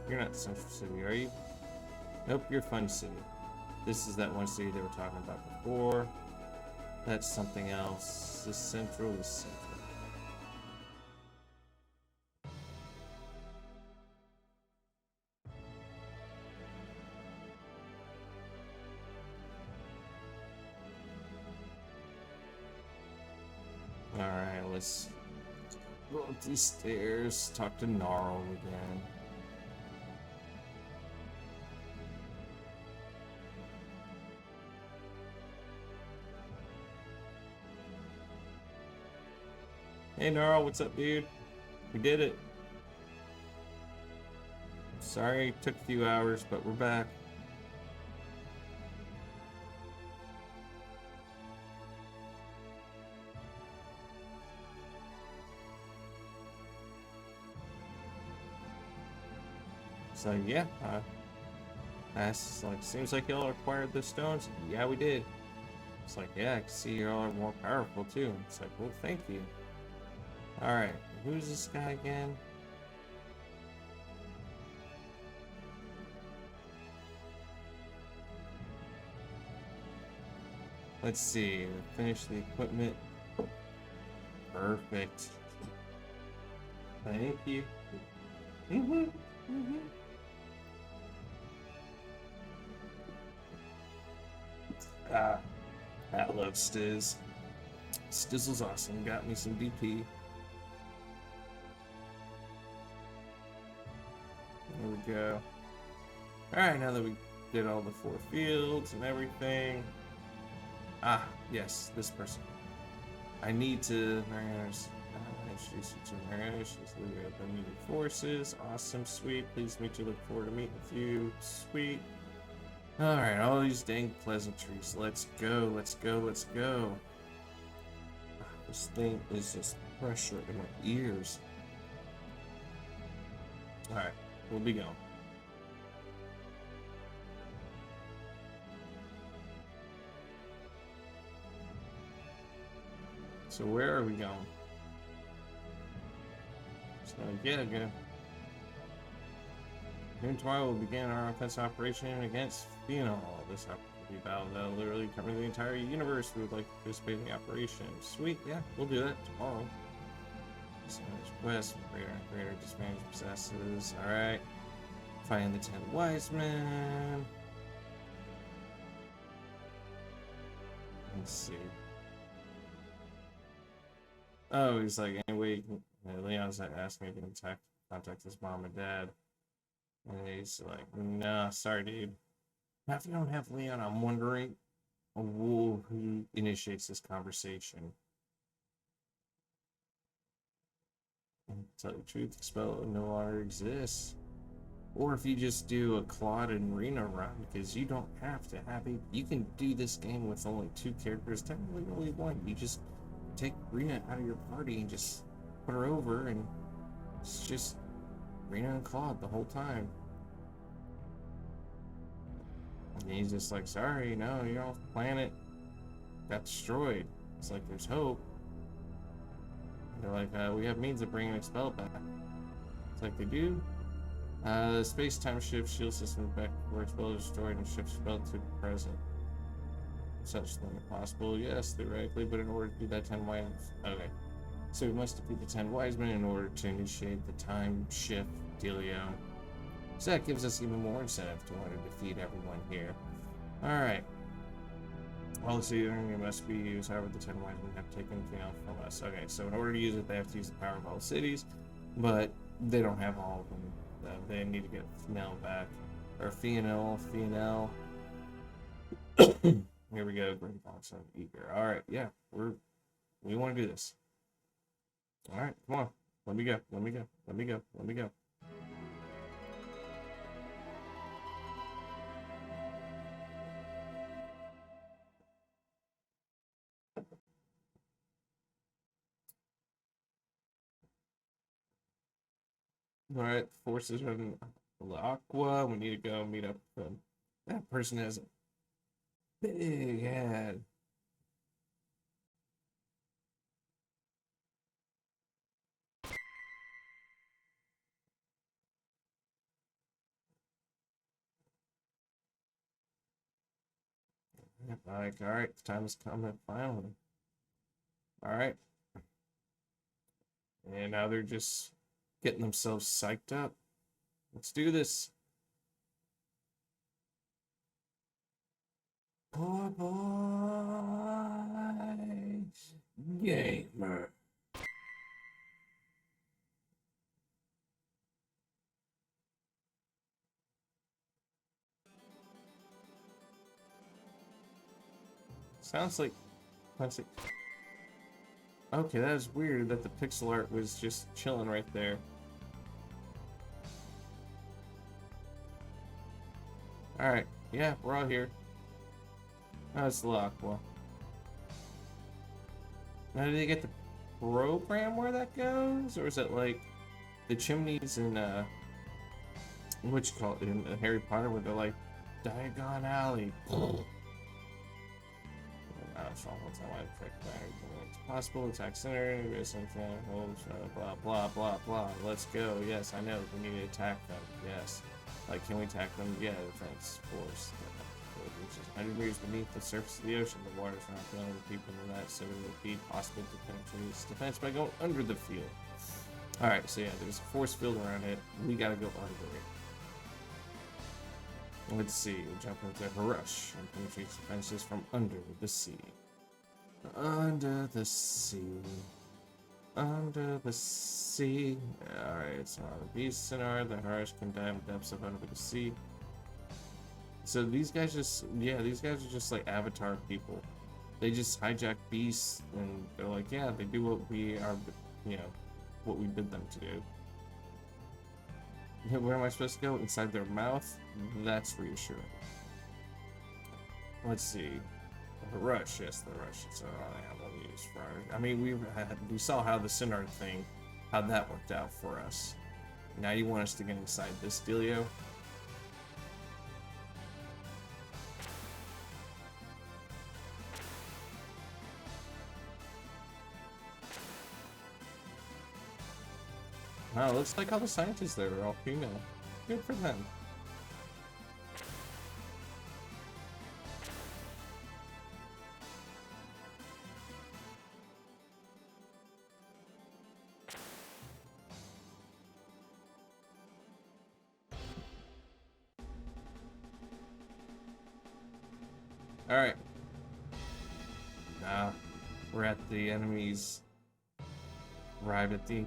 You're not Central City, are you? Nope, you're Fun City. This is that one city they were talking about before. That's something else. This Central is Central. Alright, let's go up these stairs, talk to Gnarl again. Hey Gnarl, what's up, dude? We did it. Sorry it took a few hours, but we're back. So yeah, that's like, seems like y'all acquired the stones. Yeah, we did. It's like, yeah, I can see y'all are more powerful too. It's like, well, thank you. All right, who's this guy again? Let's see. Finish the equipment. Perfect. Thank you. Ah, I love Stiz. Stizzle's awesome. Got me some DP. There we go. Alright, now that we did all the 4 fields and everything. Ah, yes, this person. I need to introduce you to Mariana. She's leader of the Mutant Forces. Awesome, sweet. Pleased to meet you. Look forward to meeting with you. Sweet. Alright, all these dang pleasantries. Let's go, let's go, let's go. This thing is just pressure in my ears. Alright, we'll be going. So where are we going? So yeah, good. Noon tomorrow will begin our offensive operation against Phenol. This will be battle that will literally cover the entire universe. We would like to participate in the operation. Sweet, yeah, we'll do that tomorrow. West, greater and greater dismanage possesses. Alright. Find the 10 wise men. Let's see. Oh, he's like, anyway, Leon's asking if he can contact his mom and dad. And he's like, nah, sorry, dude. Now, if you don't have Leon, I'm wondering who initiates this conversation. And to tell you the truth, the spell no longer exists. Or if you just do a Claude and Rena run, because you don't have to have it. You can do this game with only 2 characters, technically only 1. You just take Rena out of your party and just put her over, and it's just Rena and Claude the whole time. And he's just like, sorry, no, you're off the planet. Got destroyed. It's like, there's hope. And they're like, we have means of bringing Expel back. It's like, they do? The space-time shift shield system back where Expel is destroyed and shift Expel to the present. Such thing possible, yes, theoretically, but in order to do that, 10 wise. Okay. So we must defeat the 10 wise men in order to initiate the time shift dealio. So that gives us even more incentive to want to defeat everyone here. Alright. All the city must be used, however, the 10 wise men have taken Phenol from us. Okay, so in order to use it, they have to use the power of all cities, but they don't have all of them. They need to get Phenol back. Or Phenol. Here we go, Green Fox and Eager. Alright, yeah, we want to do this. Alright, come on. Let me go. Alright, forces from Aqua. We need to go meet up with them. That person has a big head. Like, all right, the time is coming finally. All right. And now they're just getting themselves psyched up. Let's do this. PoorBoyGamer. Sounds like, let's see. Okay, that is weird that the pixel art was just chilling right there. Alright, yeah, we're all here. That's the lock. Well, now do they get the program where that goes? Or is it like the chimneys in, what you call it, in Harry Potter where they're like, Diagon Alley. It's possible, attack center, blah, blah, blah, blah. Let's go. Yes, I know. We need to attack them. Yes. Like, can we attack them? Yeah, defense force. Which is 100 meters beneath the surface of the ocean. The water's not filling with people in that, so it would be possible to penetrate its defense by going under the field. Alright, so yeah, there's a force field around it. We gotta go under it. Let's see, we'll jump into Harush and penetrate defenses from under the sea. Under the sea. Under the sea. Alright, so the beast sonar, the Harush can dive in depths of under the sea. So these guys just, yeah, these guys are just like Avatar people. They just hijack beasts and they're like, yeah, they do what we are, you know, what we bid them to do. Where am I supposed to go? Inside their mouth? That's reassuring. Let's see. The rush, yes, the rush. It's ammo used for. I mean, we saw how the Sinar thing, how that worked out for us. Now you want us to get inside this dealio? Wow, looks like all the scientists there are all female. Good for them. Alright. Now, we're at the enemy's... Arrived at the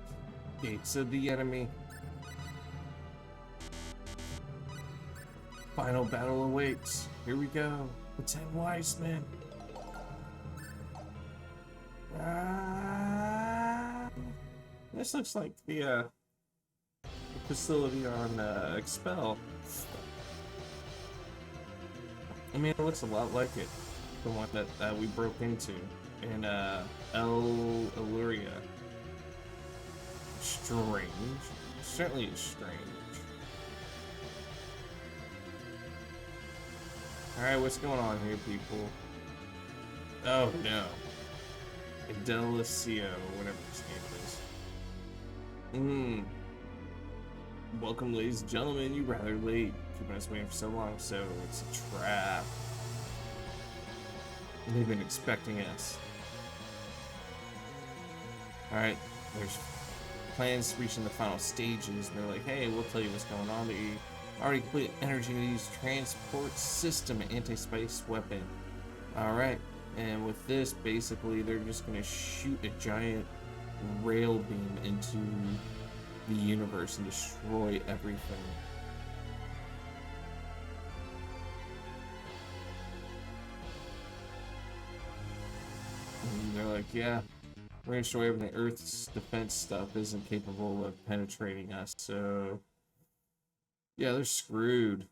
gates of the enemy. Final battle awaits. Here we go. The 10 wise men. This looks like the facility on Expel. I mean, it looks a lot like it. The one that we broke into in Illyria. Strange. Certainly is strange. Alright, what's going on here, people? Oh no. Delicio, whatever his name is. Welcome, ladies and gentlemen. You're rather late. Keeping us waiting for so long, so it's a trap. They've been expecting us. Alright, there's plans reaching the final stages, and they're like, hey, we'll tell you what's going on. They already completed energy to use transport system and anti-space weapon. Alright, and with this, basically, they're just going to shoot a giant rail beam into the universe and destroy everything. And they're like, yeah, we're gonna destroy everything. Earth's defense stuff isn't capable of penetrating us, so yeah, they're screwed.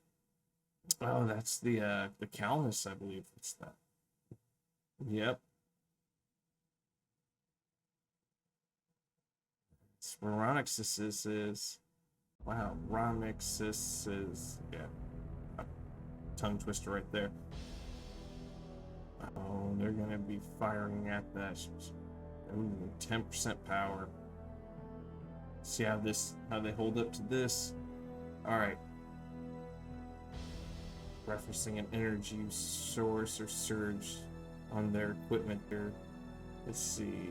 Oh, that's the Calnus, I believe. It's that. Yep. It's Ronixis is. Wow, Ronixis is. Yeah. Tongue twister right there. Oh, they're gonna be firing at that. Ooh, 10% power. See how they hold up to this. All right. referencing an energy source or surge on their equipment there. Let's see.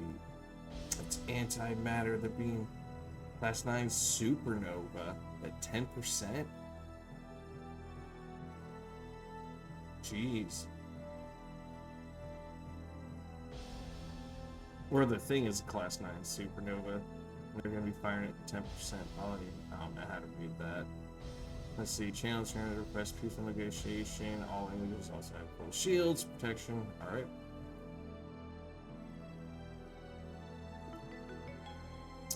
It's antimatter. They're being Class 9 supernova at 10%. Jeez. Or the thing is Class 9 supernova. They're going to be firing at 10%. I don't know how to read that. Let's see. Challenge to request peaceful negotiation. All individuals also have full shields, protection. Alright.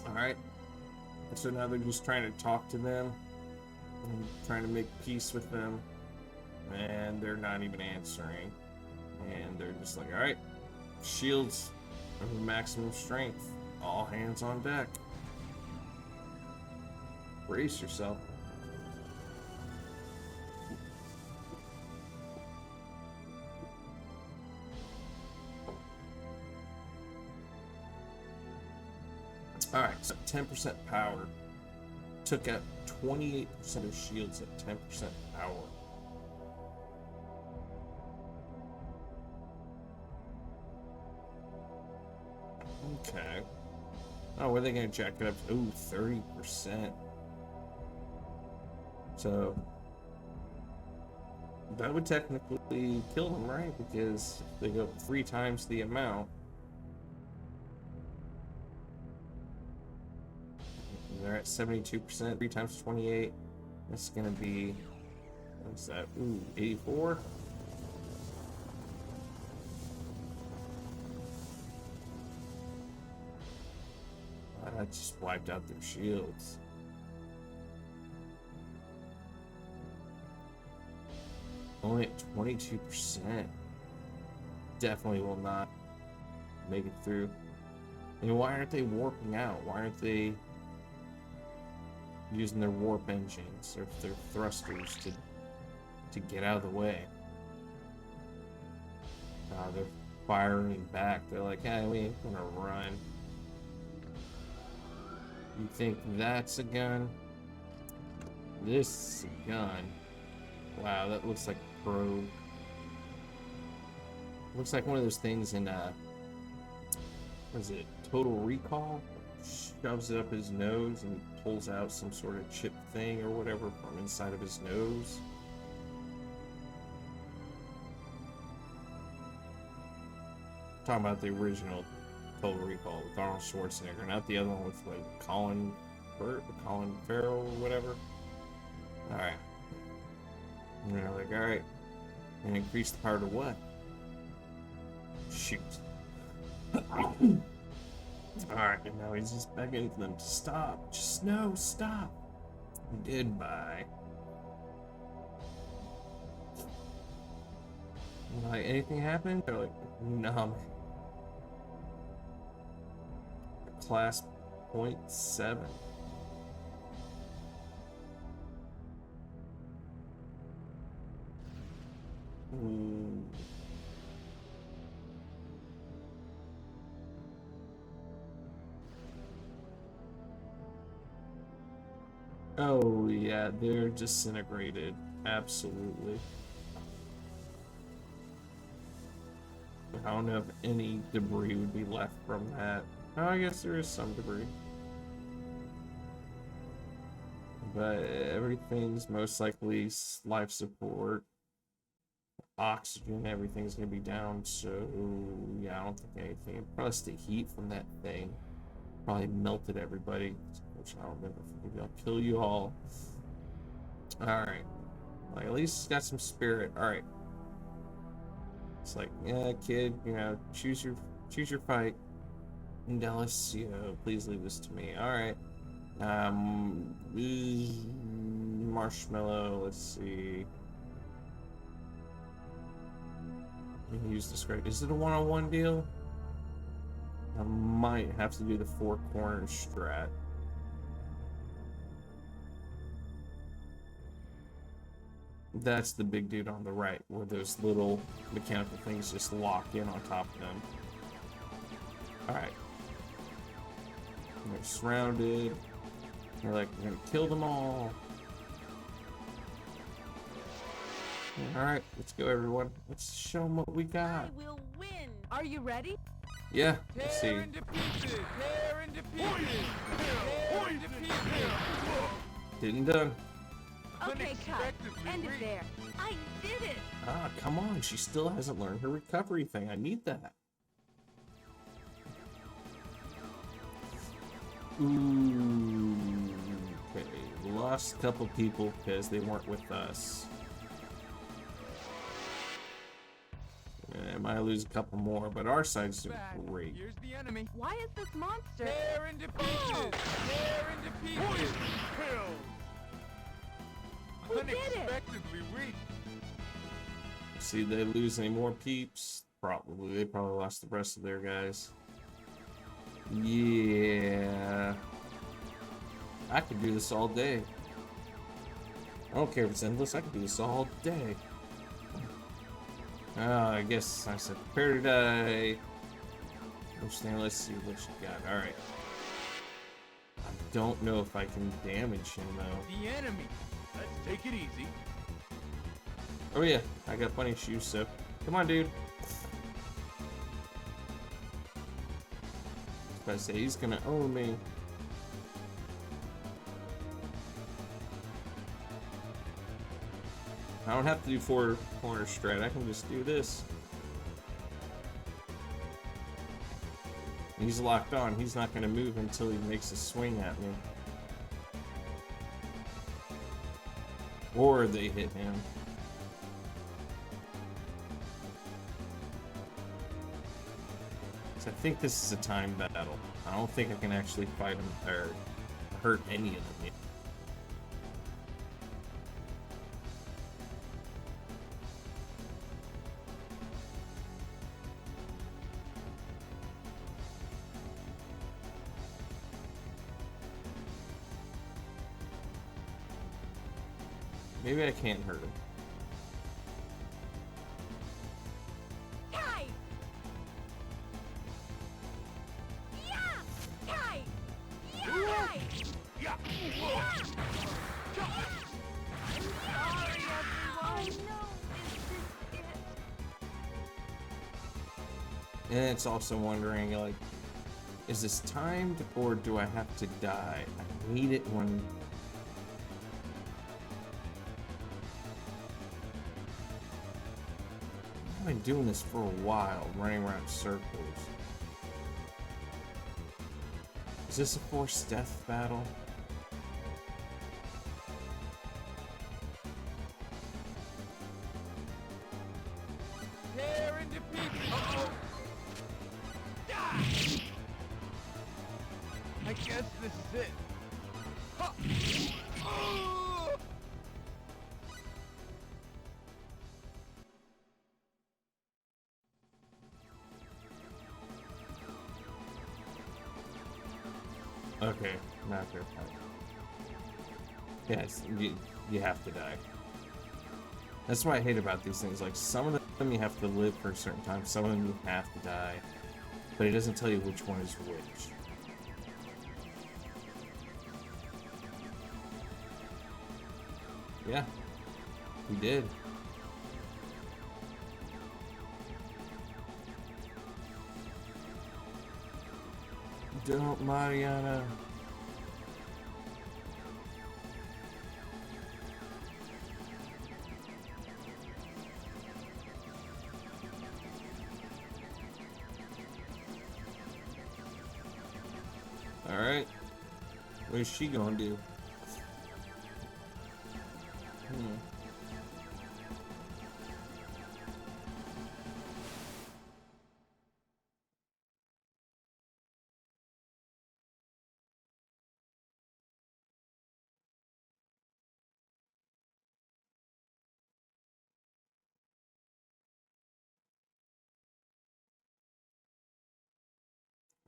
Alright. So now they're just trying to talk to them. And trying to make peace with them. And they're not even answering. And they're just like, alright. Shields of maximum strength. All hands on deck. Brace yourself. Alright, so 10% power. Took out 28% of shields at 10% power. Okay. Oh, were they going to jack it up to 30%? So that would technically kill them, right? Because if they go 3 times the amount. They're at 72%, 3 times 28. That's going to be, what's that? Ooh, 84? That just wiped out their shields. Only at 22%. Definitely will not make it through. And why aren't they warping out? Why aren't they using their warp engines or their thrusters to get out of the way? They're firing back. They're like, hey, we ain't gonna run. You think that's a gun? This is a gun. Wow, that looks like a probe. Looks like one of those things in what is it? Total Recall? Shoves it up his nose and pulls out some sort of chip thing or whatever from inside of his nose. Talking about the original Total Recall with Arnold Schwarzenegger, not the other one with like Colin Farrell or whatever. Alright. And they're like, alright. And increase the power to what? Shoot. Alright, and now he's just begging them to stop. Just no, stop. Goodbye. Like, anything happened? They're like, no, man. Class 0.7. Oh yeah, they're disintegrated. Absolutely. I don't know if any debris would be left from that. Oh, I guess there is some debris. But everything's most likely life support. Oxygen, everything's gonna be down, so yeah, I don't think anything. Plus the heat from that thing probably melted everybody, which I don't know if maybe I'll kill you all. Alright. Like, at least it's got some spirit. Alright. It's like, yeah, kid, you know, choose your fight. Dallas, you know, please leave this to me. Alright. Marshmallow, let's see. Use this great. Is it a one-on-one deal? I might have to do the 4 corner strat. That's the big dude on the right, where those little mechanical things just lock in on top of them. Alright. They're surrounded. They're like, we're gonna kill them all. All right, let's go, everyone. Let's show them what we got. I will win. Are you ready? Yeah, let's see. Tear into pieces! Tear into pieces! Tear into pieces! Didn't done. Okay, cut. Unexpectedly End it weak. there. I did it. Ah, come on. She still hasn't learned her recovery thing. I need that. Ooh. Okay, we lost a couple people because they weren't with us. I might lose a couple more, but our side's doing Back. great. Here's the enemy. Why is this monster? Tear into pieces! Tear into pieces! We did it. Unexpectedly weak. See, they lose any more peeps? Probably. They probably lost the rest of their guys. Yeah. I could do this all day. I don't care if it's endless. I could do this all day. I guess I said prepare to die. Let's see what you got. Alright. I don't know if I can damage him, though. The enemy. Let's take it easy. Oh, yeah. I got plenty of shoes, so... Come on, dude. I was about to say, he's gonna own me. I don't have to do 4 corner strat. I can just do this. He's locked on. He's not going to move until he makes a swing at me. Or they hit him. So I think this is a time battle. I don't think I can actually fight him or hurt any of them yet. Maybe I can't hurt him. Kai! Yeah! Kai! Yeah! Yeah. Sorry, everyone. Oh no, is this it? And it's also wondering, like, is this timed or do I have to die? I need it when... I've been doing this for a while, running around in circles. Is this a forced death battle? Tear into pieces. Uh-oh. Die. I guess this is it. Huh. Oh. Okay, not fair fight. Yes, you have to die. That's what I hate about these things. Like, some of them you have to live for a certain time, some of them you have to die. But it doesn't tell you which one is which. Yeah, we did. Don't, Mariana. Alright. What is she gonna do?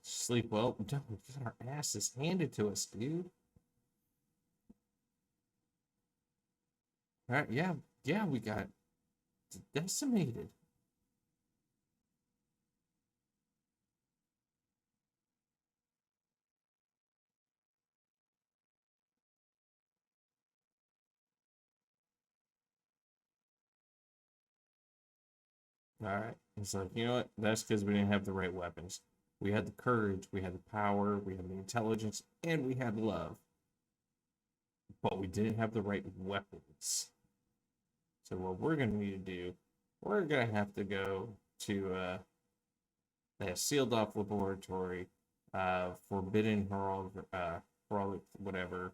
Sleep well. Don't get our asses handed to us, dude. Alright, yeah, we got decimated. Alright. It's like, you know what? That's because we didn't have the right weapons. We had the courage, we had the power, we had the intelligence, and we had love. But we didn't have the right weapons. So what we're going to need to do, we're going to have to go to a sealed off laboratory, forbidden herald, whatever,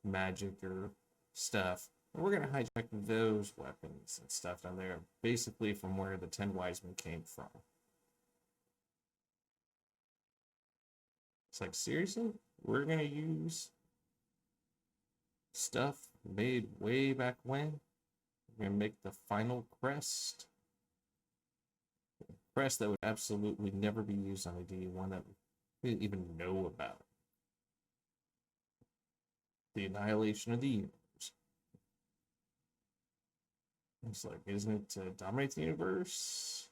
magic or stuff. And we're going to hijack those weapons and stuff down there, basically from where the 10 wise men came from. It's like, seriously? We're going to use stuff made way back when? We're going to make the final crest? Crest that would absolutely never be used on a D1 that we didn't even know about. The annihilation of the universe. It's like, isn't it to dominate the universe?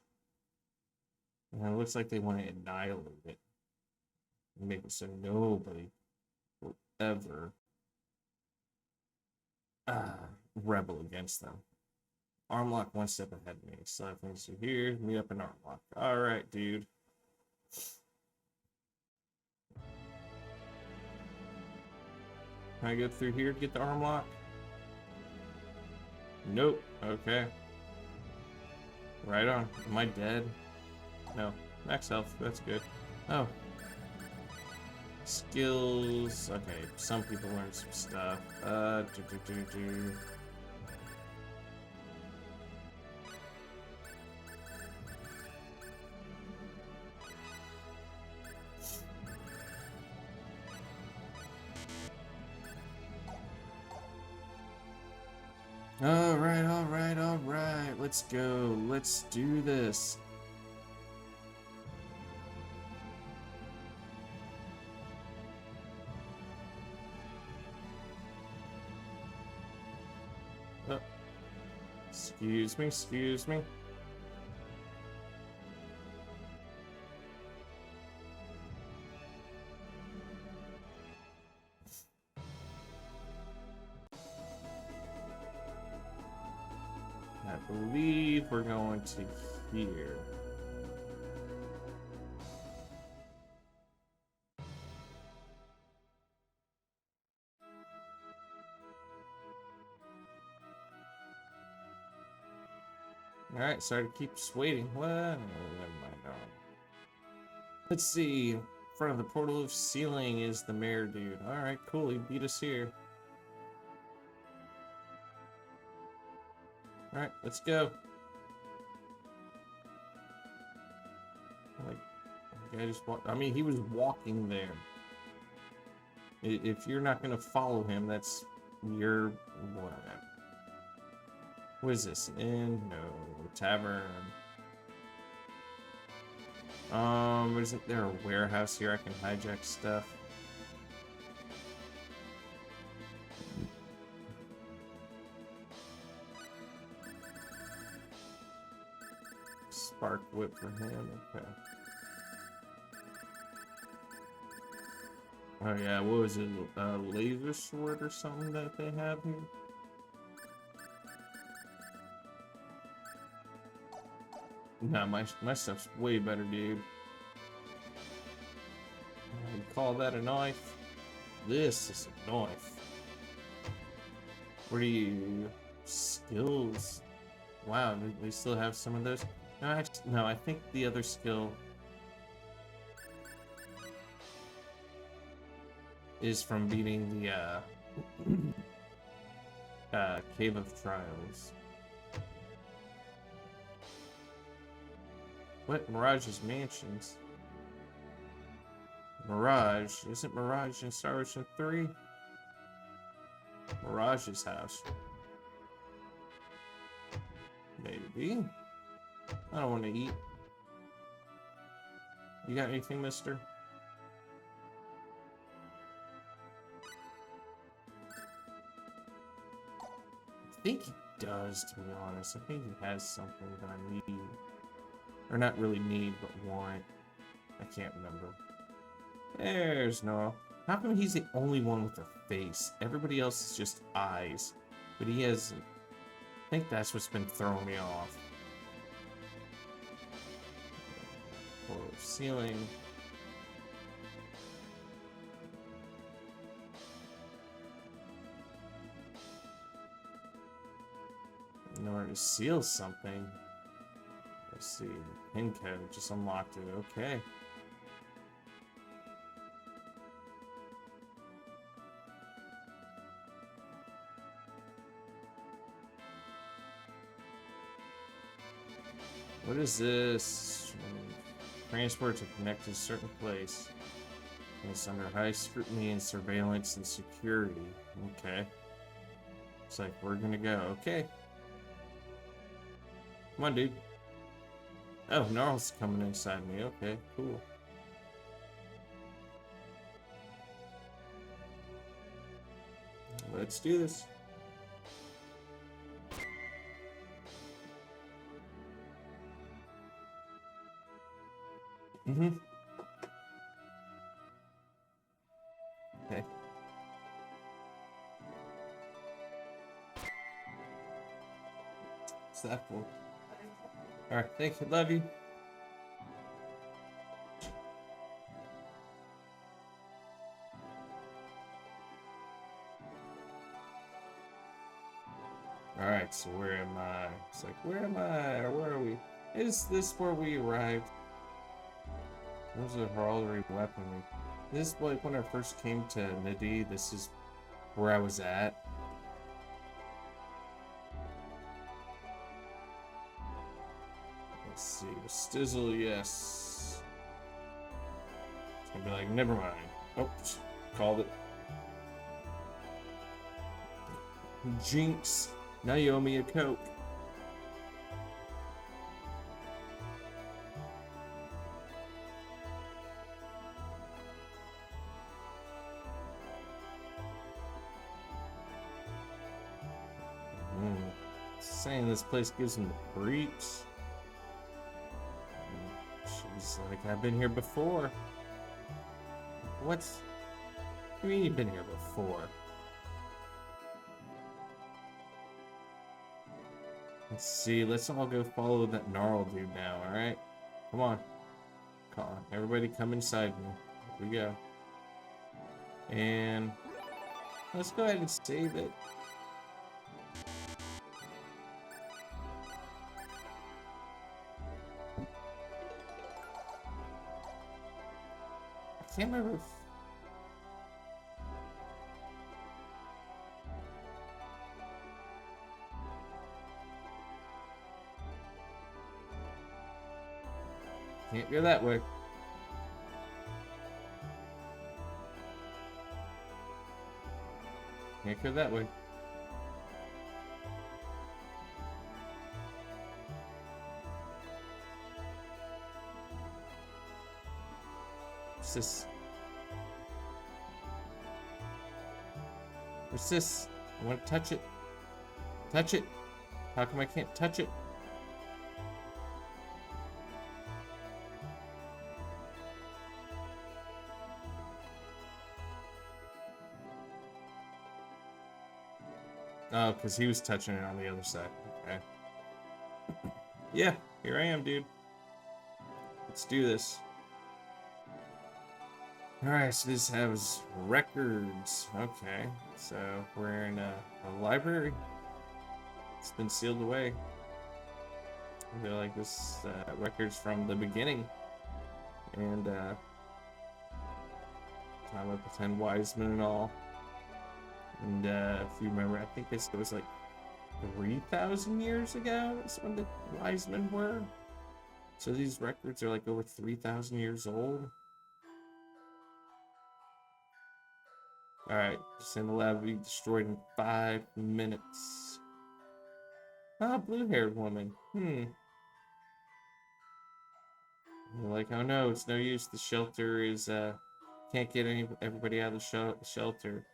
And it looks like they want to annihilate it. And make it so nobody will ever rebel against them. Armlock one step ahead of me. So I think so here, meet up in Armlock. Alright, dude. Can I go through here to get the Armlock? Nope. Okay. Right on. Am I dead? No. Max health. That's good. Oh. Skills. Okay. Some people learn some stuff. All right. Let's go. Let's do this. Oh. Excuse me. I believe we're going to here. Alright, sorry to keep us waiting. Well, never mind. Let's see. In front of the portal of ceiling is the mayor dude. Alright, cool. He beat us here. Alright, let's go. Like, I just walked. I mean, he was walking there. If you're not gonna follow him, that's your whatever. What is this? Inn? No. Tavern. Isn't there a warehouse here I can hijack stuff? Spark whip for him. Okay. Oh yeah, what was it? Laser sword or something that they have here? Nah, my stuff's way better, dude. You call that a knife? This is a knife. What are you? Skills? Wow, they still have some of those? No, I think the other skill is from beating the Cave of Trials. What? Mirage's Mansions? Mirage? Isn't Mirage in Star Ocean 3? Mirage's house. Maybe. I don't want to eat. You got anything, mister? I think he does, to be honest. I think he has something that I need. Or not really need, but want. I can't remember. There's Noah. How come he's the only one with a face? Everybody else is just eyes. But he has... I think that's what's been throwing me off. Or ceiling. In order to seal something. Let's see. Pin code just unlocked it. Okay. What is this? Transport to connect to a certain place. It's under high scrutiny and surveillance and security. Okay. It's like we're gonna go. Okay. Come on, dude. Oh, Gnarl's coming inside me. Okay, cool. Let's do this. Mm-hmm. Okay. What's that for? Alright, thank you. Love you. Alright, so where am I? It's like, where am I? Or where are we? Is this where we arrived? There's a heraldry weaponry. This is like when I first came to Nidhi. This is where I was at. Let's see. Stizzle, yes. It's gonna be like, never mind. Oops. Called it. Jinx. Now you owe me a Coke. Saying this place gives him the creeps. She's like, I've been here before. What do you mean you've been here before? Let's see, let's all go follow that gnarl dude now, alright? Come on. Come on. Everybody come inside me. Here we go. And let's go ahead and save it. I can't remember if... Can't go that way. Can't go that way. What's this? What's this? I want to touch it. Touch it. How come I can't touch it? Oh, because he was touching it on the other side. Okay. Yeah, here I am, dude. Let's do this. Alright, so this has records. Okay, so we're in a library. It's been sealed away. I feel like this records from the beginning. And time of the 10 wise men and all. And if you remember, I think this was like 3,000 years ago. That's when the wise men were. So these records are like over 3,000 years old. Alright, send the lab to be destroyed in 5 minutes. Ah, blue-haired woman. You're like, oh no, it's no use. The shelter is, can't get everybody out of the shelter.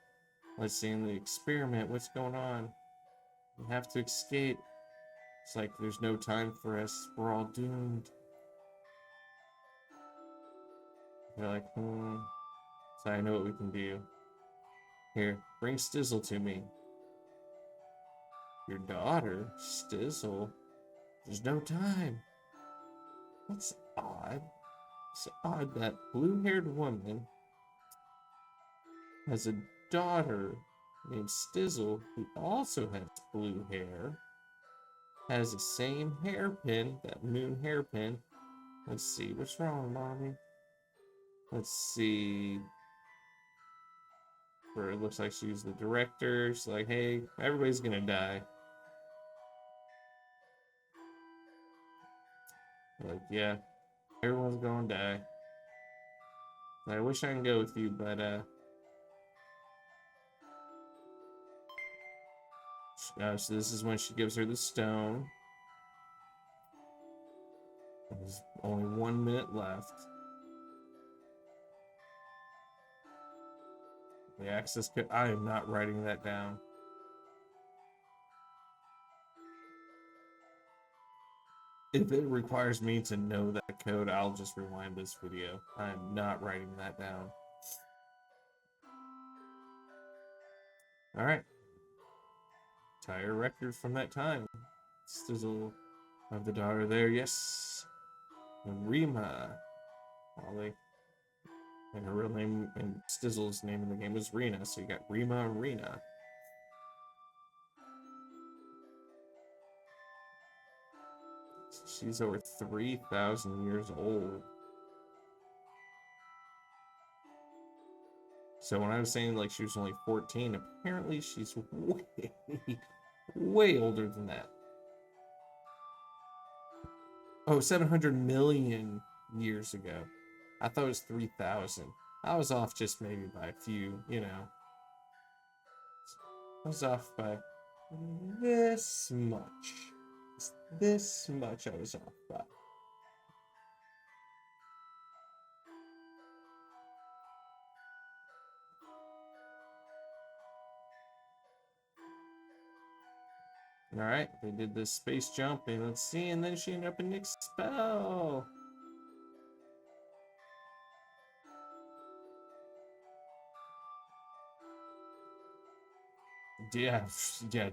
Let's see in the experiment. What's going on? We have to escape. It's like there's no time for us. We're all doomed. They're like, So I know what we can do. Here, bring Stizzle to me. Your daughter? Stizzle? There's no time. That's odd. It's odd that blue-haired woman has a daughter named Stizzle who also has blue hair, has the same hairpin, that moon hairpin. Let's see, what's wrong, Mommy? Let's see. Where it looks like she's the director. She's like, hey, everybody's gonna die. Like, yeah, everyone's gonna die. I wish I can go with you, but so this is when she gives her the stone. There's only 1 minute left. The access code. I am not writing that down. If it requires me to know that code, I'll just rewind this video. I am not writing that down. Alright. Entire record from that time. Stizzle of the daughter there, yes. And Rima. Ollie. And her real name and Stizzle's name in the game was Rena, so you got Rima and Rena. She's over 3,000 years old. So when I was saying like she was only 14, apparently she's way older than that. Oh, 700 million years ago. I thought it was 3,000. I was off just maybe by a few, you know. I was off by this much. This much I was off by. Alright, they did this space jump, and let's see, and then she ended up in Expel. Yeah,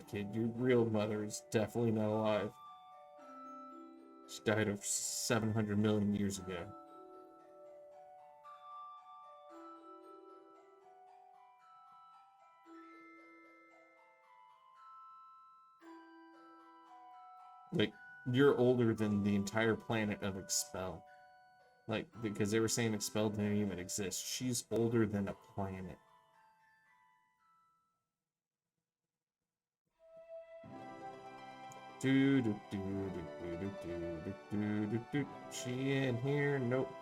kid, your real mother is definitely not alive. She died of 700 million years ago. Like, you're older than the entire planet of Expel. Like, because they were saying Expel didn't even exist. She's older than a planet. Do do do do do do do do do. She in here? Nope.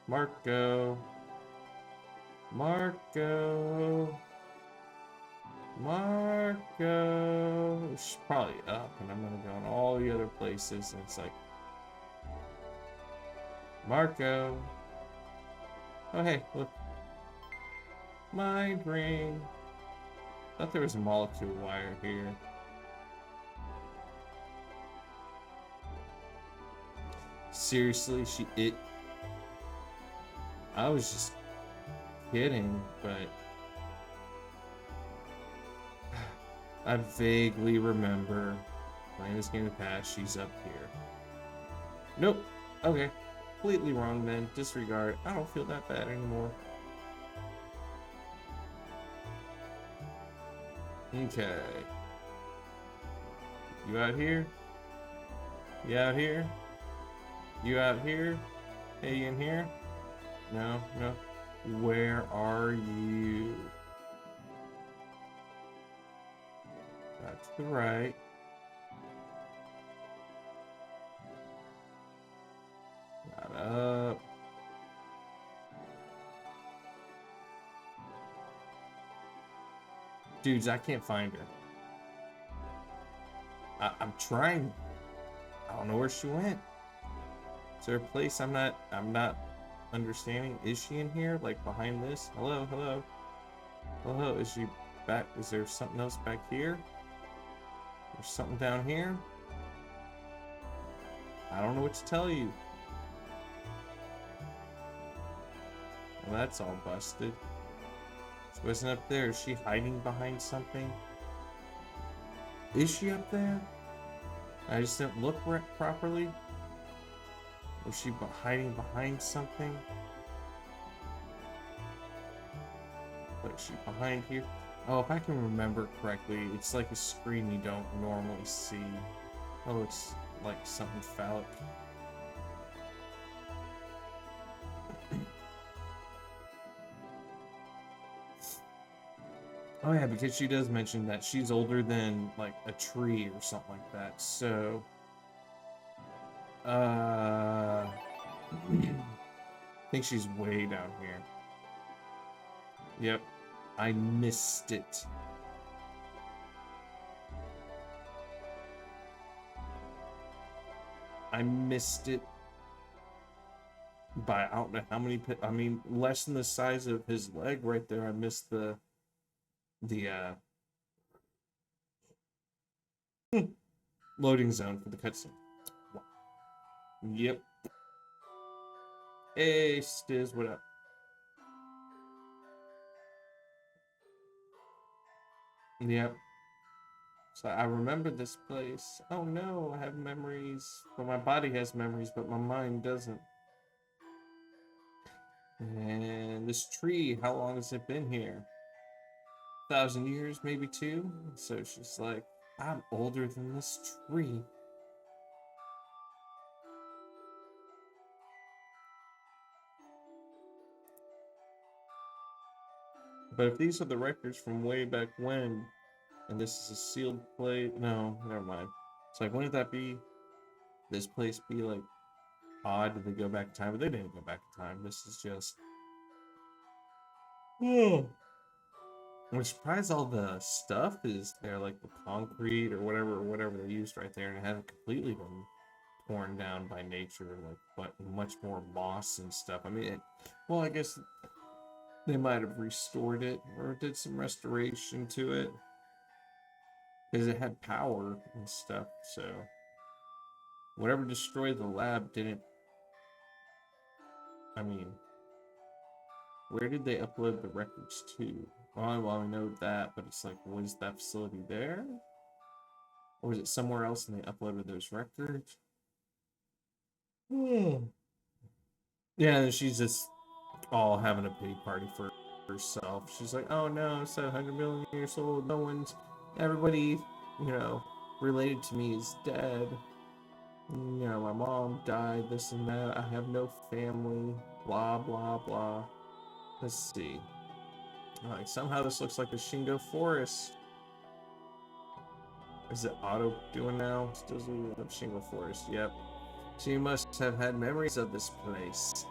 Marco. Marco. Marco. She's probably up, and I'm gonna go in all the other places, and it's like Marco. Oh hey, look. Mind ring. Thought there was a molecule wire here. Seriously, I was just kidding, but I vaguely remember playing this game in the past. She's up here. Nope. Okay. Completely wrong then. Disregard. I don't feel that bad anymore. Okay. You out here? You out here? You out here? Hey, you in here? No, no. Where are you? Back to the right. Not up. Dudes, I can't find her. I'm trying. I don't know where she went. Is there a place I'm not understanding? Is she in here? Like behind this? Hello, hello. Hello, is she back? Is there something else back here? There's something down here? I don't know what to tell you. Well, that's all busted. She wasn't up there. Is she hiding behind something? Is she up there? I just didn't look properly. Was she hiding behind something? Like, is she behind here? Oh, if I can remember correctly, it's like a screen you don't normally see. Oh, it looks like something phallic. Oh yeah, because she does mention that she's older than like a tree or something like that. So, I think she's way down here. Yep, I missed it. I missed it by I don't know how many. I mean, less than the size of his leg right there. I missed the loading zone for the cutscene. Yep. Hey, Stiz, what up? Yep. So I remember this place. Oh no, I have memories. Well, my body has memories, but my mind doesn't. And this tree, how long has it been here? 1,000 years, maybe two? So she's like, I'm older than this tree. But if these are the records from way back when, and this is a sealed place, no, never mind. It's like, wouldn't that be, this place be like odd? Did they go back in time? But they didn't go back in time. This is just, oh. I'm surprised all the stuff is there, like the concrete or whatever they used right there, and it hadn't completely been torn down by nature, like, but much more moss and stuff. I mean, well, I guess they might have restored it or did some restoration to it because it had power and stuff. So whatever destroyed the lab didn't. I mean, where did they upload the records to? Well, I know that, but it's like, was that facility there? Or was it somewhere else and they uploaded those records? Hmm. Yeah, and she's just all having a pity party for herself. She's like, oh no, I'm 700 million years old. No one's, everybody, related to me is dead. My mom died, this and that. I have no family, blah, blah, blah. Let's see. Like, somehow this looks like the Shingo Forest. Is it auto doing now? Still Shingo Forest, yep. She must have had memories of this place.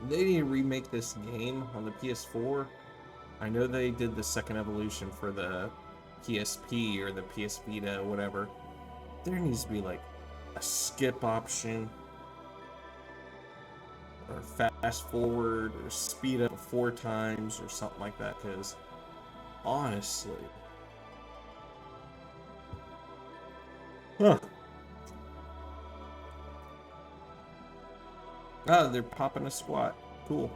They need to remake this game on the PS4. I know they did the second evolution for the PSP or the PS Vita, whatever. There needs to be like a skip option, or fast forward, or speed up 4 times, or something like that. Because honestly, huh? Oh, they're popping a squat. Cool.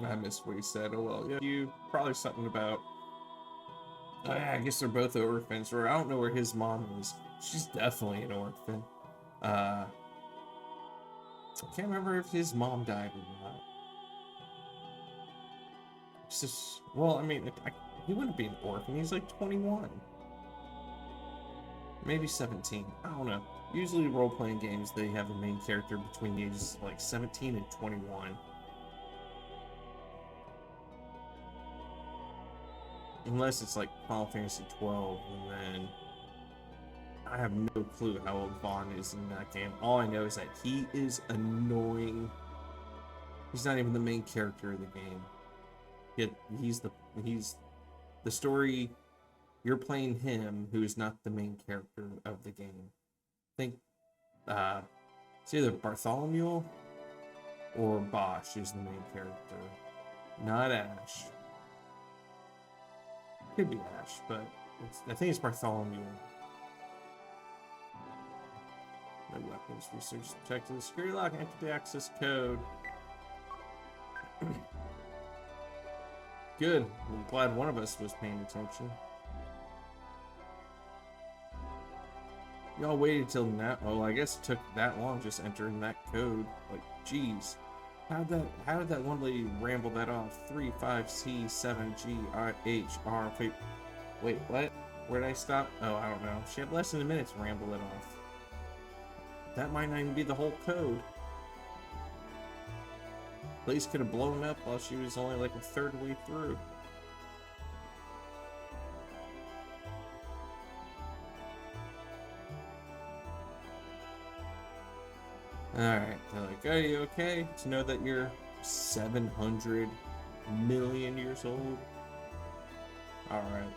I missed what he said. Oh well, yeah. You probably something about. Oh, yeah, I guess they're both orphans, or I don't know where his mom is. She's definitely an orphan. I can't remember if his mom died or not. It's just, well, I mean, he wouldn't be an orphan. He's like 21, maybe 17. I don't know. Usually, role-playing games they have a main character between the ages like 17 and 21. Unless it's like Final Fantasy 12, and then I have no clue how old Vaughn is in that game. All I know is that he is annoying. He's not even the main character of the game. Yet he's the story. You're playing him, who is not the main character of the game. I think it's either Bartholomew Or Bosch is the main character. Not Ash. Could be Ash, but I think it's Bartholomew. No weapons. Research detected the security lock. Enter the access code. Good. I'm glad one of us was paying attention. Y'all waited till now. Oh, I guess it took that long just entering that code. Like, jeez. How did that one lady ramble that off? 35C7GRHR. Wait, what? Where'd I stop? Oh, I don't know. She had less than a minute to ramble it off. That might not even be the whole code. Place could have blown up while she was only like a third way through. Alright, they're like, are you okay? To know that you're 700 million years old? Alright.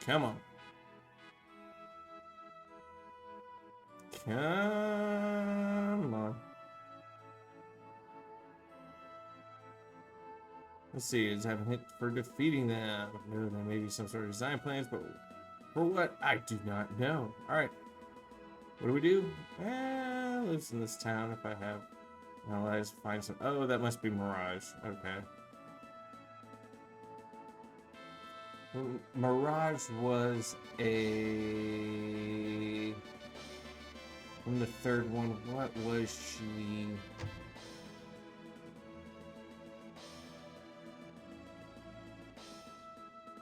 Come on. Come on. Let's see, is have a hint for defeating them. No, there may be some sort of design plans, but for what? I do not know. Alright. What do we do? Lives in this town if I have. Analyze, find some. Oh, that must be Mirage. Okay. Mirage was a. From the third one, what was she?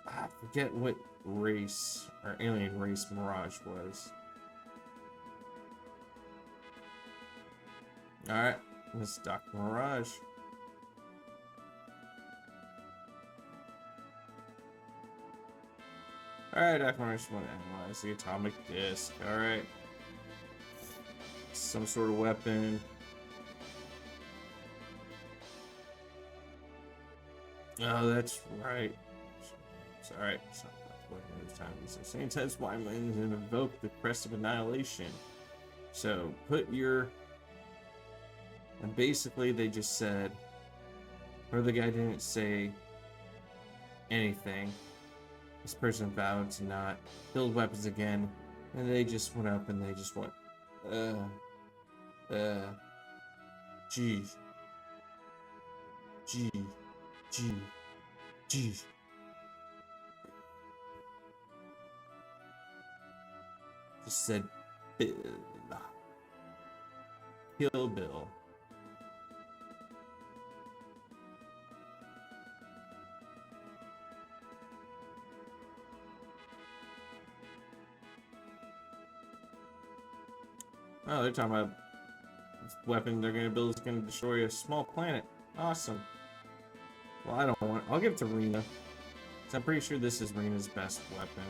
I forget what race or alien race Mirage was. Alright, let's Dr. Mirage. Alright, Dr. Mirage, want to analyze the atomic disc. Alright. Some sort of weapon. Oh, that's right. It's alright. It's not like this time. It's the same test Wyman and invoke the crest of annihilation. So put your. And basically, they just said, or the guy didn't say anything. This person vowed to not build weapons again, and they just went up and they just went, G. Just said, Bill. Kill Bill. Oh, they're talking about this weapon they're gonna build is gonna destroy a small planet. Awesome. Well, I don't want. I'll give it to Rena. Cause I'm pretty sure this is Rena's best weapon.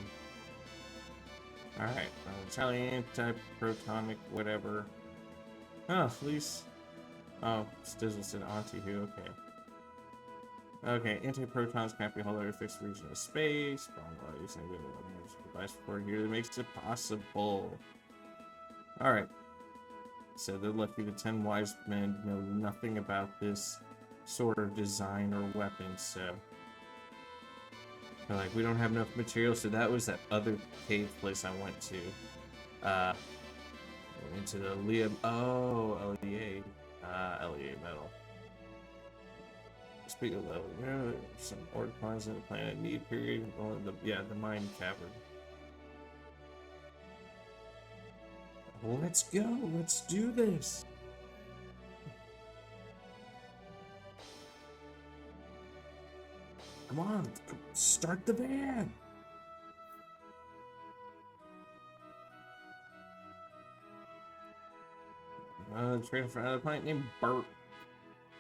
All right, Italian anti-protonic whatever. Oh, at least. Oh, Stizzle said Auntie who. Okay. Okay, anti-protons can't be held at a fixed region of space. Using a device for here that makes it possible. All right. So they're lucky the 10 wise men know nothing about this sort of design or weapon, so they're like, we don't have enough material. So that was that other cave place I went to. Into the LEA. Oh, LEA. LEA metal. Speak of level, you know, some ore deposits in the planet need period. The mine cavern. Let's go. Let's do this. Come on, start the van. Training for another planet named Burt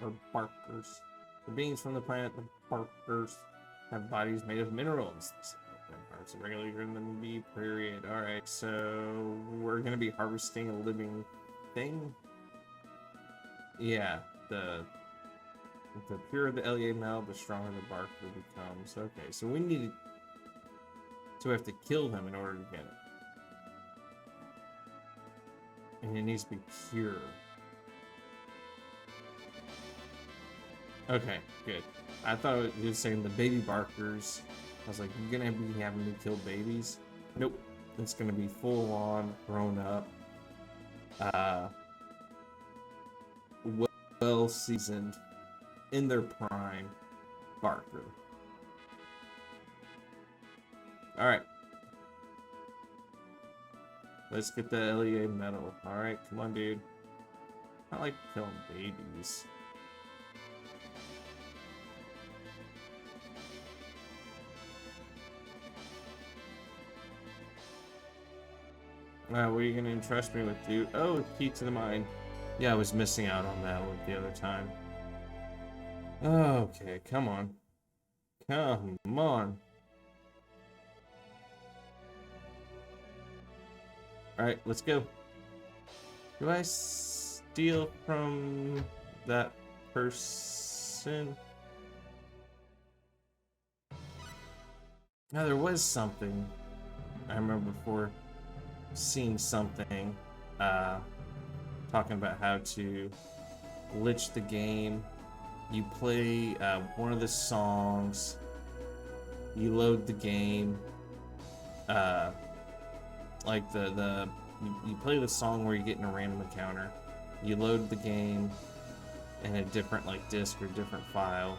or Barkers. The beings from the planet, the Barkers, have bodies made of minerals. Parts are regularly in the B period. Alright, so we're gonna be harvesting a living thing. Yeah, the The purer the LEA metal, the stronger the bark becomes. Okay, so we need to have to kill them in order to get it. And it needs to be pure. Okay, good. I thought it was saying the baby barkers. I was like, you're gonna be having me kill babies? Nope. It's gonna be full on, grown up, well seasoned, in their prime, barker. Alright. Let's get the LEA medal. Alright, come on, dude. I like killing babies. What are you gonna entrust me with, dude? Oh, key to the mine. Yeah, I was missing out on that one the other time. Okay, come on. Come on. Alright, let's go. Do I steal from that person? Now, there was something I remember before seeing something talking about how to glitch the game. You play one of the songs, you load the game, like you play the song where you're getting a random encounter, you load the game in a different like disk or different file,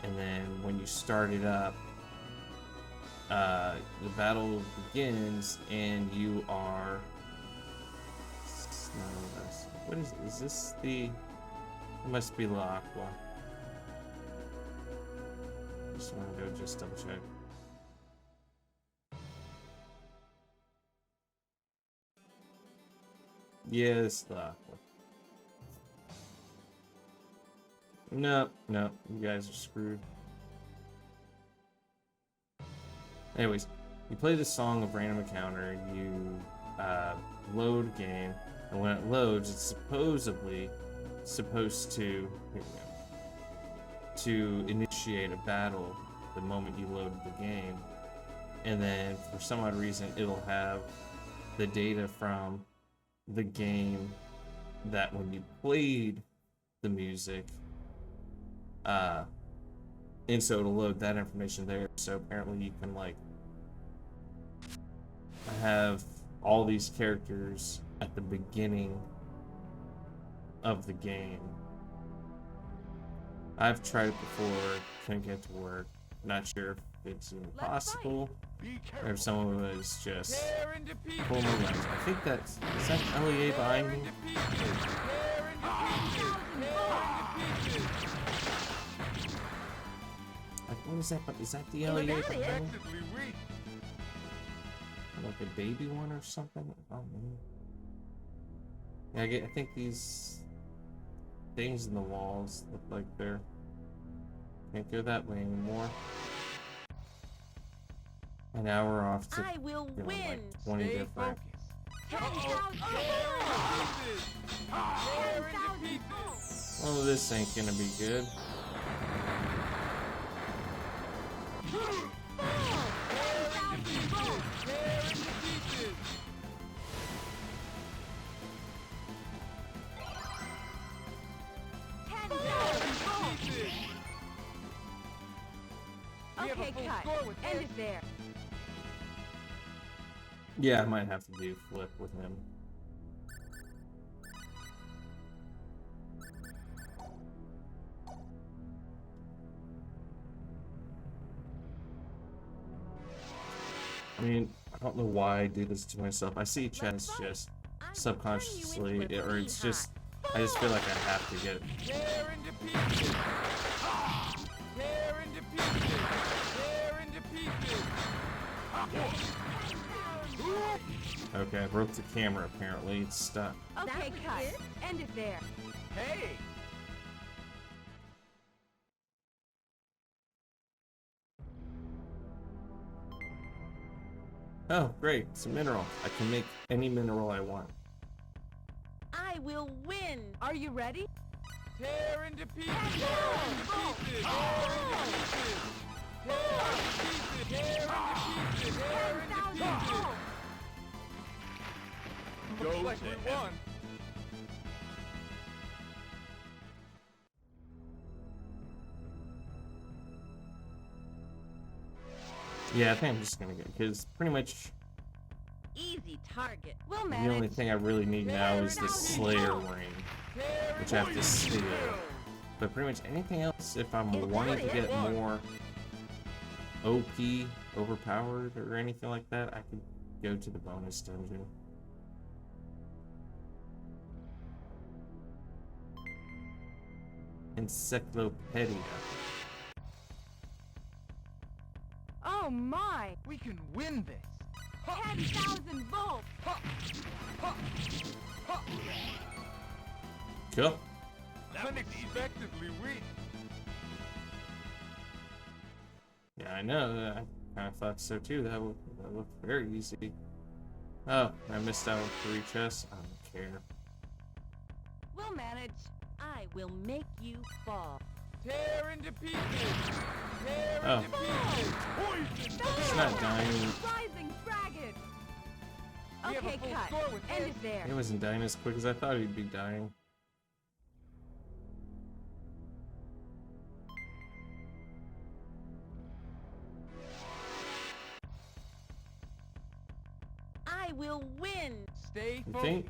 and then when you start it up, the battle begins and you are what is this the it must be La Aqua. Just want to go just double check. Yes, La Aqua. No, you guys are screwed. Anyways, you play the song of random encounter, you load game, and when it loads, it's supposedly supposed to initiate a battle the moment you load the game, and then for some odd reason it'll have the data from the game that when you played the music, and so it'll load that information there. So apparently you can like have all these characters at the beginning of the game. I've tried it before, couldn't get to work. Not sure if it's even possible, or if someone was just pulling my legs. I think is that LEA behind me? Like, what is that? Is that the LEA behind me? Like a baby one or something? I don't know. Yeah, I think these things in the walls look like they're... Can't go that way anymore. And now we're off to I will win. Like 20 Stay different. Oh, this ain't gonna be good. Okay, cut. End it there. Yeah, I might have to do flip with him. I mean, I don't know why I do this to myself. I see chess just subconsciously, or it's just, I just feel like I have to get it. Okay, I broke the camera apparently. It's stuck. Okay, cut. End it there. Hey! Oh, great. It's a mineral. I can make any mineral I want. I will win. Are you ready? Tear into pieces! Tear into pieces! Tear into pieces! Tear into pieces! Looks like we won. Yeah, I think I'm just gonna go, because pretty much Easy target. We'll the manage. only thing I really need now is the Slayer ring, which I have to steal. But pretty much anything else, if I'm wanting to get more OP, overpowered, or anything like that, I could go to the bonus dungeon. Encyclopedia. Oh my! We can win this. 10,000 volts! Cool. Unexpectedly weak. Yeah, I know. I kind of thought so too. That looked very easy. Oh, I missed out on 3 chests. I don't care. We'll manage. I will make you fall. Tear into pieces. Tear Oh. into pieces. Poison. It's not dying. Rising dragon! We have a Okay, full cut. score with End this. it there. It wasn't dying as quick as I thought he'd be dying. I will win. Stay You focused. think?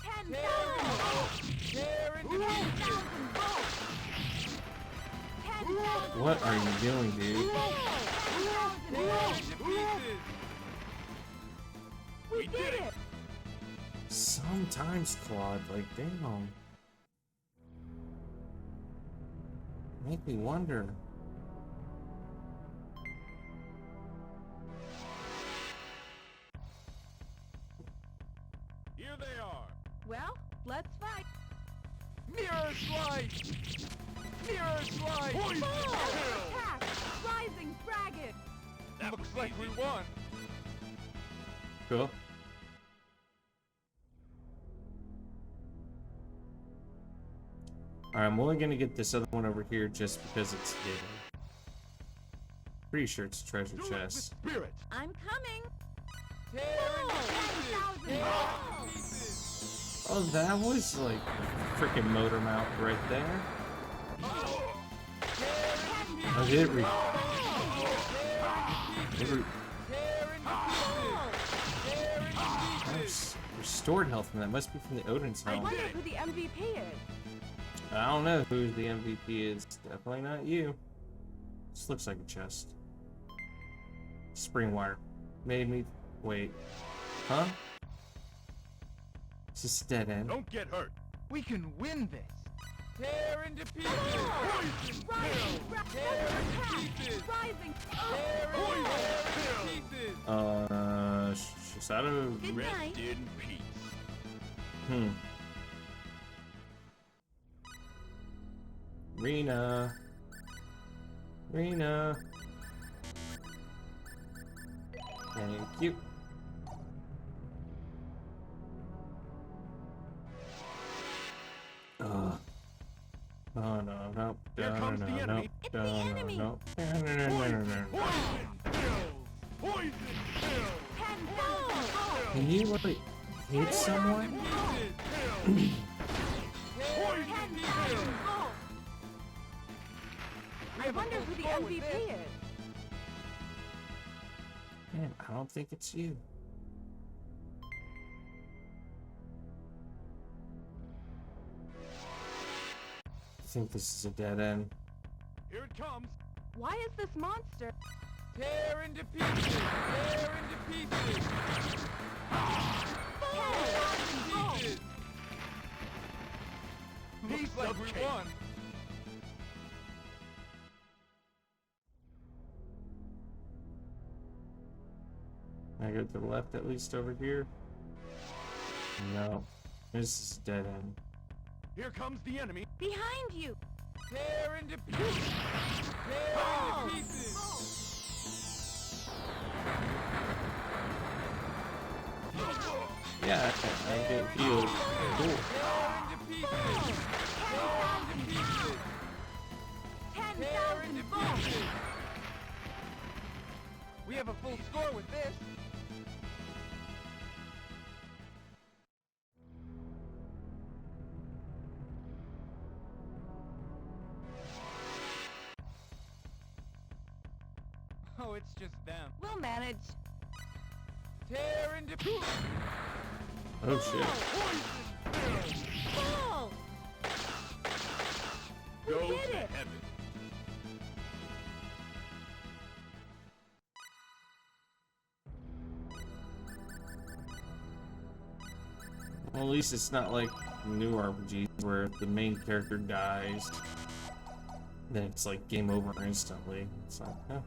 10,000 volts! Tear into 10,000 pieces. volts! 10,000 What are you doing, dude? 10,000 Tear volts! into pieces. We did it! Sometimes, Claude, like, damn. Make me wonder. Here they are. Well, let's fight. Mirror slice. Mirror slice. Poison kill. Attack! Rising dragon! Looks like we won. Cool. Alright, I'm only gonna get this other one over here just because it's hidden. Pretty sure it's a treasure chest. Spirit. I'm coming! Tear into pieces. 10,000 Tear volts! into pieces. Oh, that was like a freaking motor mouth right there. Oh, did it re- restored health from that. Must be from the Odin's I helm. wonder who the MVP is. I don't know who the MVP is. Definitely not you. This looks like a chest. Spring wire. Made me wait. Huh? Is this a dead end? Don't get hurt. We can win this. Tear into pieces. Poison Rising kill. dragon! Tear into Attack! pieces. Rising! Tear into pieces. Shisado. Good night. in peace. Rena. Rena. Thank you. Oh no, no, Here no, comes no, the no, enemy. It's the no, enemy. no, no, no, no, no, no, no. Poison kill. Poison kill. 10,000 volts! Can you like hit someone? Pieces. Poison 10,000 kill. volts! I wonder who the MVP is. Man, I don't think it's you. I think this is a dead end. Here it comes. Why is this monster? Tear into pieces. Tear into pieces. 10,000 volts! Pieces. Looks like we won. I go to the left at least over here. No, this is a dead end. Here comes the enemy. Behind you! Tear into pieces. Tear into pieces. Yeah, I get healed. Cool. Tear into pieces. Tear into score with this. Oh, it's just them. We'll manage. Tear into pieces. Oh shit. Ball! Go did to it. heaven. Well, at least it's not like new RPGs where if the main character dies, then it's like game over instantly. It's like, oh,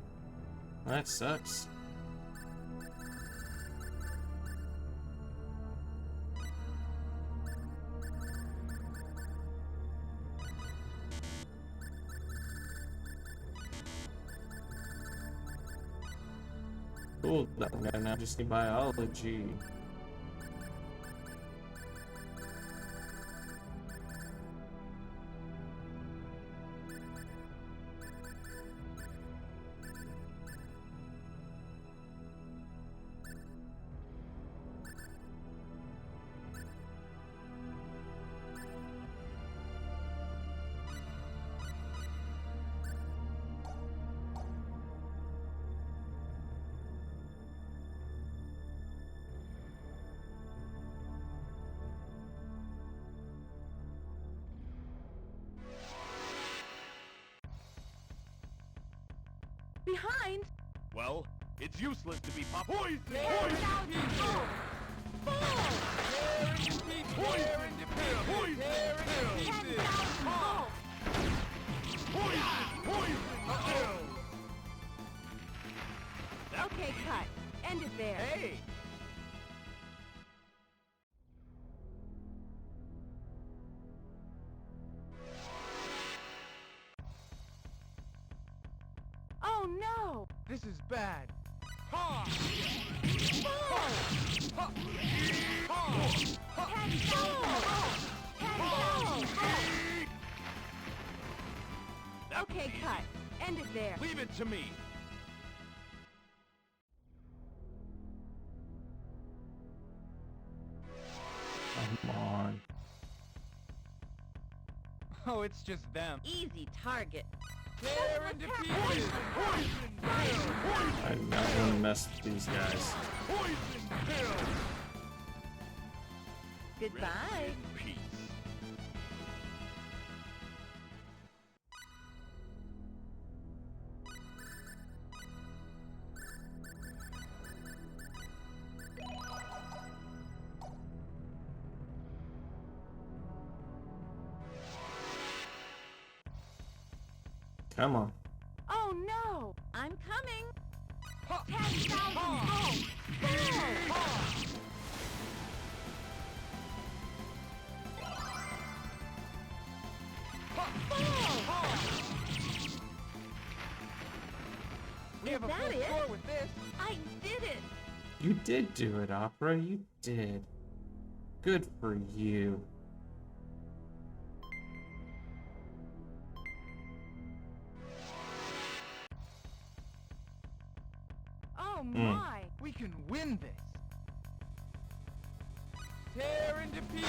that sucks. Cool, that one guy now just need biology. Behind! Well, it's useless to be poison. Poison! Ball! Tear into pieces. Tear into pieces. Tear into pieces. 10,000 balls! Poison. Uh-oh. Okay, cut. End it there. Hey. Oh no! This is bad. Ha! Ball! Ha! 10,000 balls! 10,000 balls! Okay, cut. End it there. Leave it to me. Come on. Oh, it's just them. Easy target. Tear into pieces. Poison. I do not want to mess with these guys. Poison pill. Goodbye. Rest in peace. Come on. Oh no! I'm coming! Ha! 10,000 balls! Ball! We have a Is full that it? score with this. I did it! You did do it, Opera. You did. Good for you. Oh my! We can win this. Tear into pieces.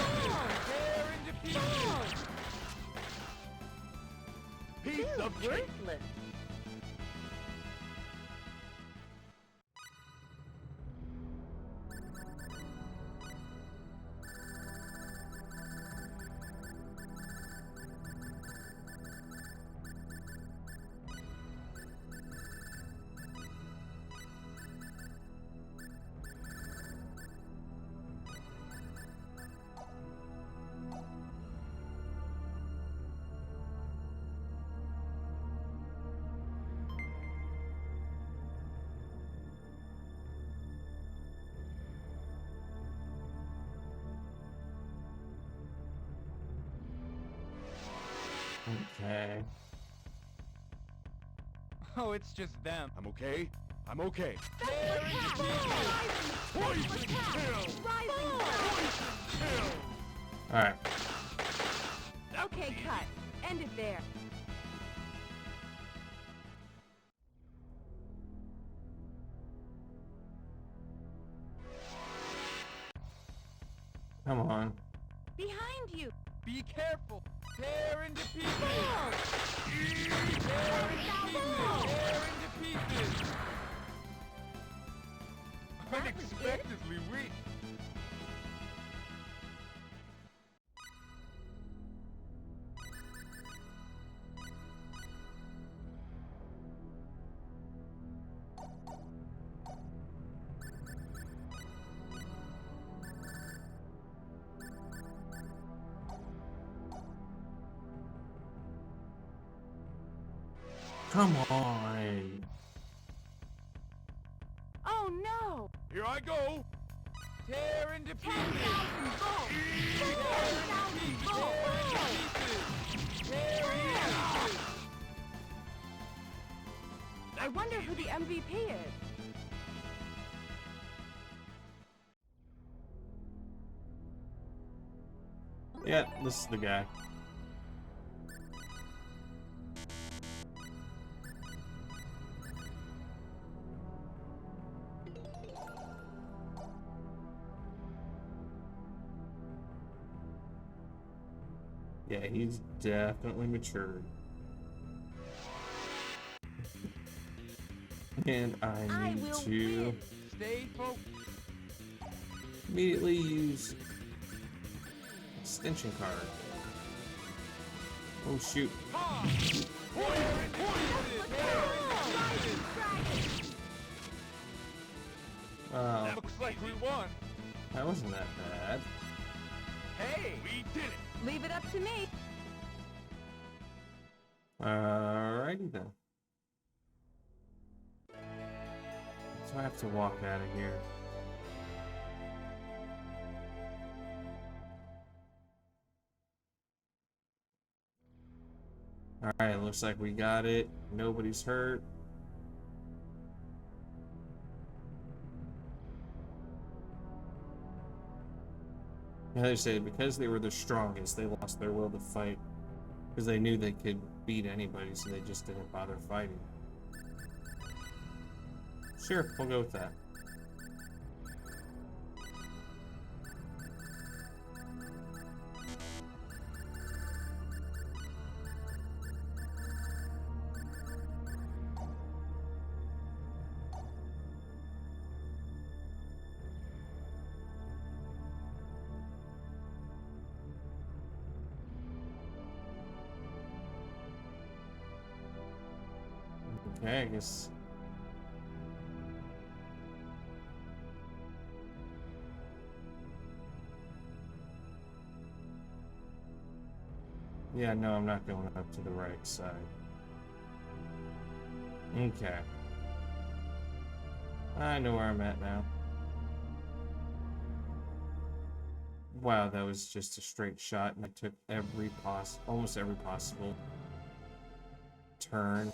Tear into pieces. Piece Feels of cake. worthless. Okay. Oh, it's just them. I'm okay. I'm okay. Tear into pieces! Poison pill. Rising Poison pill. Alright. Okay, cut. End it there. Come on. Behind you. Be careful. Tear into pieces. Ball. Tear into pieces. Tear into pieces. That was good. Unexpectedly weak. Come on. Oh no. Here I go. Tear into pieces. 10,000 volts. 10,000 volts. Tear into pieces. I wonder who the MVP is. Yeah, this is the guy. Yeah, he's definitely matured. And I need will to win. Stay focused. immediately use extension card. Oh shoot. Ha! Tear into pieces. Tear into pieces. Oh, Looks like we won. that wasn't that bad. Hey, we did it. Leave it up to me. Alrighty then. So I have to walk out of here. Alright, looks like we got it. Nobody's hurt. As I say, because they were the strongest, they lost their will to fight. Because they knew they could beat anybody, so they just didn't bother fighting. Sure, we'll go with that. Okay, I guess. Yeah, no, I'm not going up to the right side. Okay. I know where I'm at now. Wow, that was just a straight shot, and I took almost every possible turn.